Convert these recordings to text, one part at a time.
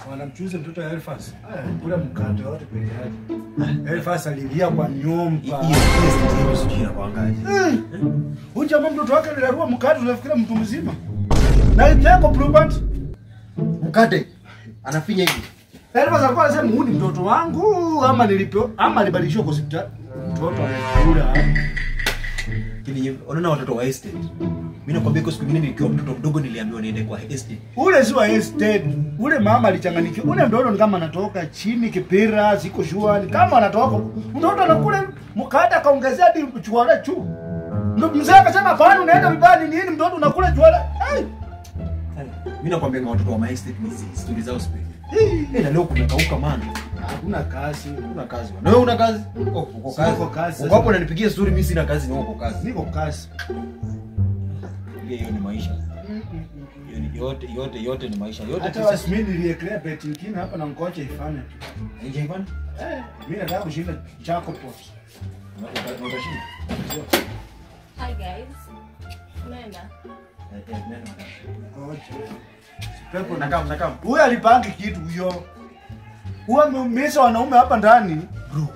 Wanamchuza mtoto wa Elfas. Kula mkate wote peke yake. Elfas alilia kwa nyumba. Hiyo sijui na kuangaje. Huyu jamaa mtoto wake alilarua mkate unafikira mtu mzima. Na itako Blueband Mkate anafinya hivi. Elfas alikuwa anasema huyu ni mtoto wangu ama nilipo ama alibadilishwa kwa hospitali. Mtoto amekula. Kile unaona watoto wa estate. Mimi nakwambia kwa siku nyingine nikiwa mtoto mdogo niliambiwa niende kwa estate. Ule si wa estate. Ule mama alichanganyikiwa. Ule mtoto ni kama anatoka chini kipira ziko shua ni kama anatoka. Mtoto anakula mkate akaongezea hadi chwala chu. Ndio mzee akasema bwana unaenda vibani nini mtoto unakula chwala. Mimi nakwambia kwa watoto wa estate ni stories zao speed. Na leo kumekauka man. Hakuna kazi. Una kazi. Na wewe una kazi? Uko kazi. Uko hapo unanipigia story mimi sina kazi na uko kazi. Niko kazi. Hiyo ni maisha. Yote ni maisha. Yote hata mimi nilieclare bet nyingine hapa na ngoja ifanye. Nje ifanye? Mimi nataka kushinda chako pot. Unashinda? Hi guys. Unaenda? Nenda. Ngoja. Pepo nakam. Huyu alipangi kitu huyo. Huyu amemesa wanaume hapa ndani. Bro,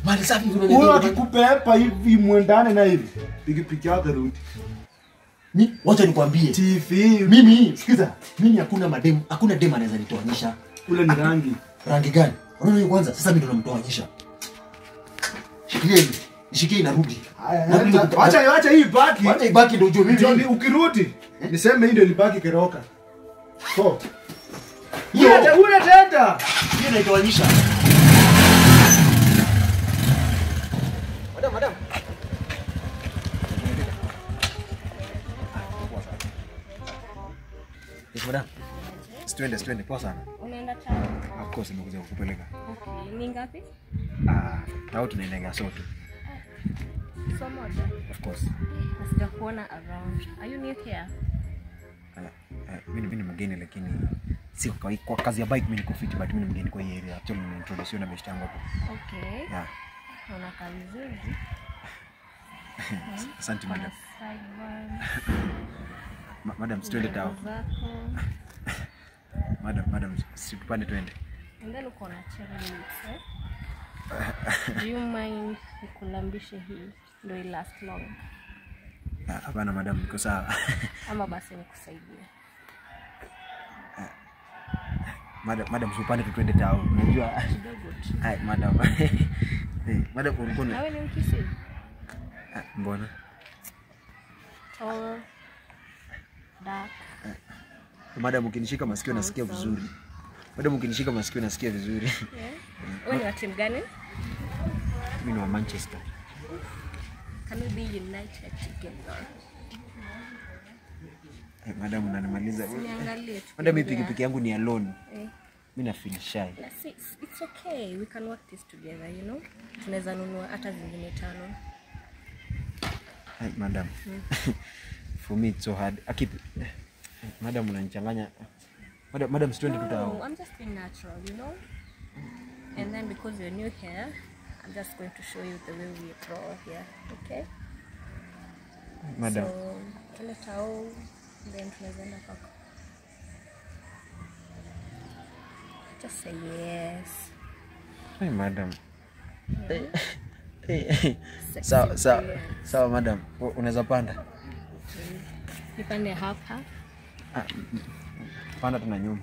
mali safi huyo akikupepa hivi mwendane na hivi. Pikipiki yake rudi. Wacha nikwambie. TV. Mimi, sikiza. Mimi hakuna dem anaweza nitoanyisha. Ule ni rangi. Rangi gani? Unaona kwanza sasa mimi ndo namtoanyisha. Shikilia hivi. Nishikie inarudi. Acha hii baki. Acha ibaki ndio ujue mimi. Ndio ukirudi. Niseme hii ndio ilibaki keroka. So. Ule tenda. Hiyo naitoanyisha. Madam. Yes, madam. Twende poa sana. Unaenda town? Of course nimekuja kukupeleka. Okay. Ni ngapi? Nao tunaenda sote. So moja. Of course. Nasija kuona around. Are you new here? Mimi ni mgeni lakini si kwa kazi ya bike mimi niko fit but mimi ni mgeni kwa hii area. Actually nimeintroduce na best yangu hapo. Okay. Yeah. Una kazi nzuri. Asante madam. Madam twende town. Madam tupande twende. And then uko na cherry lips, eh? Do you mind nikulambishe hii ndio last long? Hapana madam, niko sawa. Ama basi nikusaidie. Madam tupande twende town. Unajua kidogo tu. Hai madam. Madam ulikuwa nawe ni mkisi? Mbona? Tall, dark. Madam ukinishika masikio nasikia vizuri. Madam ukinishika masikio nasikia vizuri. Wewe ni wa timu gani? Mimi ni wa Manchester. Can we be united together? Madam unanimaliza. Niangalie tu. Madam mimi pikipiki yangu ni alone. Mimi na feel shy. It's okay. We can work this together, you know? Tunaweza nunua hata zingine 5. Hey, madam. For me it's so hard. Madam unanichanganya. Madam twende tutao. I'm just being natural, you know? And then because you're new here, I'm just going to show you the way we draw here, okay? Madam. So, tule tao, then tunazenda kwako. Just say yes. Hey, madam. Sawa madam. Unaweza panda? Nipande hapa. Panda tuna nyuma.